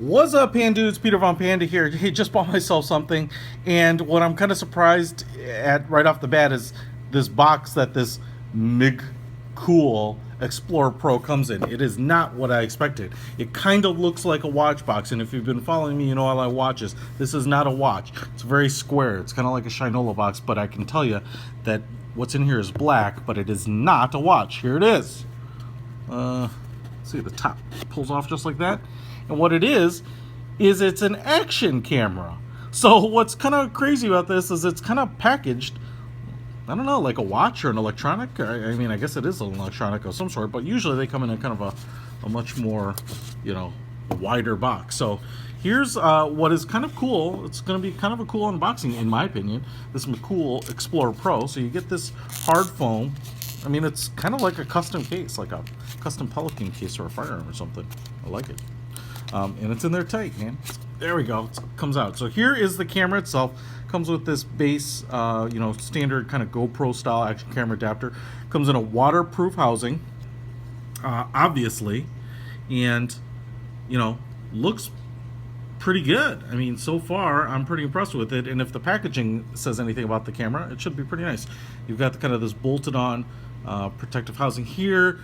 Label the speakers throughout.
Speaker 1: What's up, Panda dudes? Peter Von Panda here. Hey, just bought myself something, and what I'm kind of surprised at right off the bat is this box that this MGcool Explorer-Pro comes in. It is not what I expected. It kind of looks like a watch box, and if you've been following me, you know I like watches. This is not a watch. It's very square. It's kind of like a Shinola box, but I can tell you that what's in here is black, but it is not a watch. Here it is. See, the top pulls off just like that. And what it is it's an action camera. So what's kind of crazy about this is it's kind of packaged, I don't know, like a watch or an electronic. I mean, I guess it is an electronic of some sort, but usually they come in a kind of a much more, wider box. So here's what is kind of cool. It's going to be kind of a cool unboxing, in my opinion. This MGcool Explorer-Pro. So you get this hard foam. I mean, it's kind of like a custom case, like a custom Pelican case or a firearm or something. I like it. And it's in there tight, man. There we go. It comes out. So here is the camera itself. Comes with this base, standard kind of GoPro style action camera adapter. Comes in a waterproof housing, obviously, and looks pretty good. I mean, so far I'm pretty impressed with it. And if the packaging says anything about the camera, it should be pretty nice. You've got kind of this bolted on protective housing here,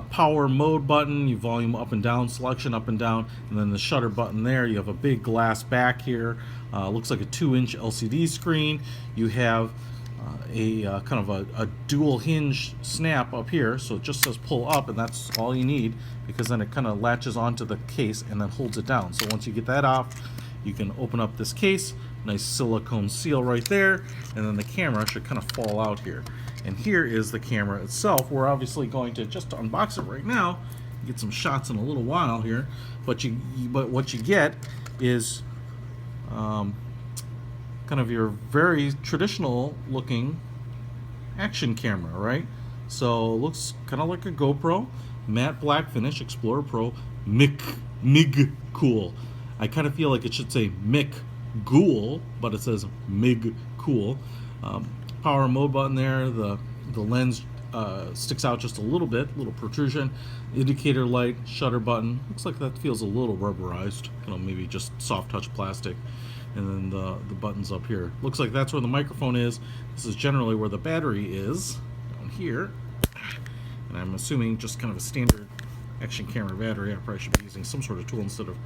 Speaker 1: power mode button, you volume up and down, selection up and down, and then the shutter button there. You have a big glass back here, looks like a 2-inch LCD screen. You have a kind of a dual hinge snap up here, so it just says pull up, and that's all you need, because then it kind of latches onto the case and then holds it down. So once you get that off, you can open up this case. Nice silicone seal right there, and then the camera should kind of fall out here. And here is the camera itself. We're obviously going to just unbox it right now, get some shots in a little while here, but what you get is kind of your very traditional looking action camera, right? So it looks kind of like a GoPro, matte black finish, Explorer-Pro, MGcool. I kind of feel like it should say MGcool, but it says MGcool. Power mode button there. The lens sticks out just a little protrusion. Indicator light, shutter button. Looks like that feels a little rubberized, maybe just soft touch plastic. And then the buttons up here. Looks like that's where the microphone is. This is generally where the battery is, down here. And I'm assuming just kind of a standard action camera battery. I probably should be using some sort of tool instead of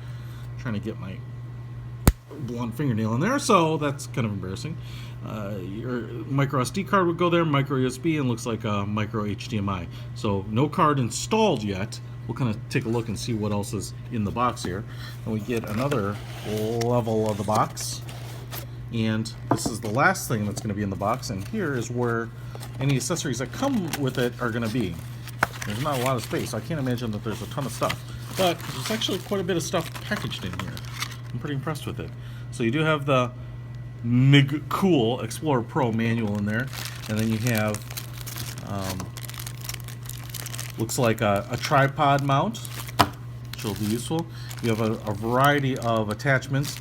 Speaker 1: trying to get my blunt fingernail in there, so that's kind of embarrassing. Your micro SD card would go there, micro USB, and looks like a micro HDMI. So no card installed yet. We'll kind of take a look and see what else is in the box here. And we get another level of the box. And this is the last thing that's going to be in the box, and here is where any accessories that come with it are going to be. There's not a lot of space. I can't imagine that there's a ton of stuff, but there's actually quite a bit of stuff packaged in here. I'm pretty impressed with it. So you do have the MGcool Explorer-Pro manual in there, and then you have looks like a tripod mount, which will be useful. You have a variety of attachments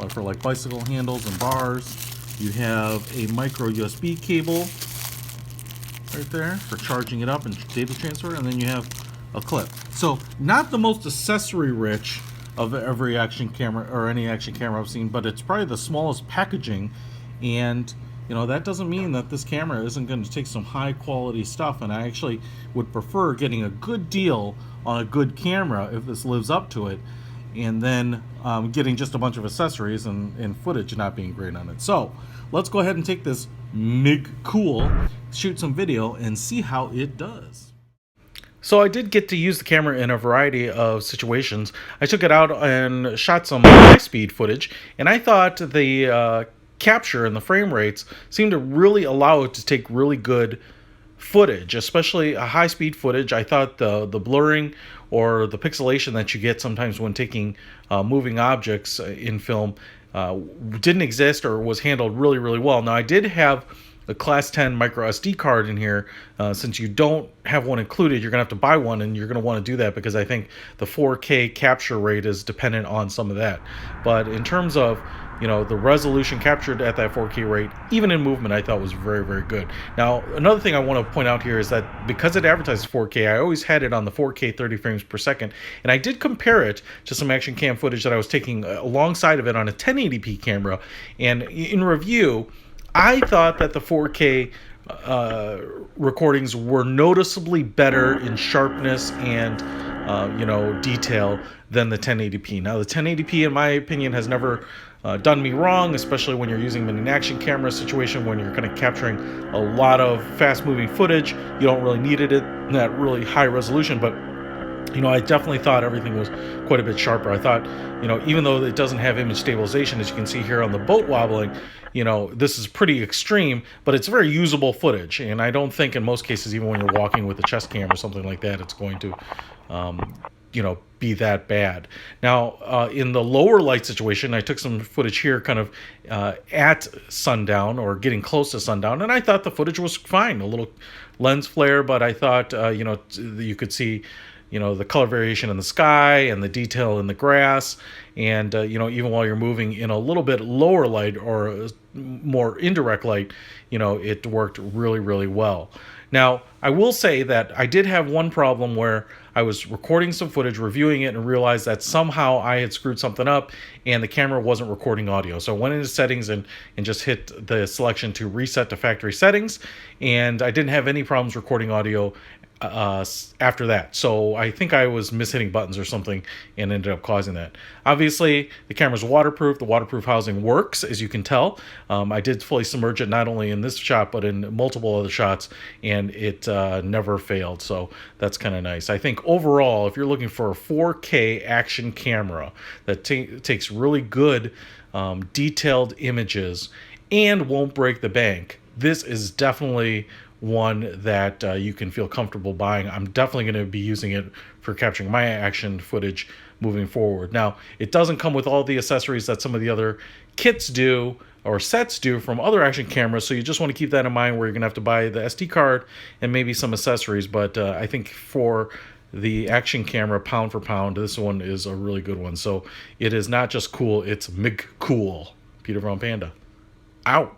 Speaker 1: for like bicycle handles and bars. You have a micro USB cable right there for charging it up and data transfer, and then you have a clip. So not the most accessory rich of every action camera or any action camera I've seen, but it's probably the smallest packaging, and that doesn't mean that this camera isn't going to take some high quality stuff. And I actually would prefer getting a good deal on a good camera if this lives up to it, and then getting just a bunch of accessories and footage not being great on it. So let's go ahead and take this MGcool, shoot some video, and see how it does. So I did get to use the camera in a variety of situations. I took it out and shot some high-speed footage, and I thought the capture and the frame rates seemed to really allow it to take really good footage, especially a high-speed footage. I thought the blurring or the pixelation that you get sometimes when taking moving objects in film didn't exist or was handled really, really well. Now, I did have a Class 10 micro SD card in here. Since you don't have one included, you're gonna have to buy one, and you're gonna want to do that because I think the 4K capture rate is dependent on some of that. But in terms of the resolution captured at that 4K rate, even in movement, I thought was very, very good. Now, another thing I want to point out here is that because it advertises 4K, I always had it on the 4K 30 frames per second, and I did compare it to some action cam footage that I was taking alongside of it on a 1080p camera, and in review, I thought that the 4K recordings were noticeably better in sharpness and detail than the 1080p. Now, the 1080p, in my opinion, has never done me wrong, especially when you're using them in an action camera situation when you're kind of capturing a lot of fast-moving footage. You don't really need it in that really high resolution, but I definitely thought everything was quite a bit sharper. I thought, even though it doesn't have image stabilization, as you can see here on the boat wobbling, this is pretty extreme, but it's very usable footage. And I don't think in most cases, even when you're walking with a chest cam or something like that, it's going to, be that bad. Now, in the lower light situation, I took some footage here kind of at sundown or getting close to sundown, and I thought the footage was fine. A little lens flare, but I thought, you could see the color variation in the sky and the detail in the grass, and even while you're moving in a little bit lower light or more indirect light, it worked really, really well. Now, I will say that I did have one problem where I was recording some footage, reviewing it, and realized that somehow I had screwed something up and the camera wasn't recording audio. So I went into settings and just hit the selection to reset to factory settings, and I didn't have any problems recording audio after that. So I think I was mishitting buttons or something and ended up causing that. Obviously, the camera's waterproof. The waterproof housing works, as you can tell. I did fully submerge it not only in this shot, but in multiple other shots, and it never failed. So that's kind of nice. I think overall, if you're looking for a 4K action camera that takes really good detailed images and won't break the bank, this is definitely one that you can feel comfortable buying. I'm definitely going to be using it for capturing my action footage moving forward. Now, it doesn't come with all the accessories that some of the other kits do or sets do from other action cameras, so you just want to keep that in mind where you're going to have to buy the SD card and maybe some accessories, but I think for the action camera, pound for pound, this one is a really good one. So it is not just cool, it's MGcool. Peter von Panda. Out.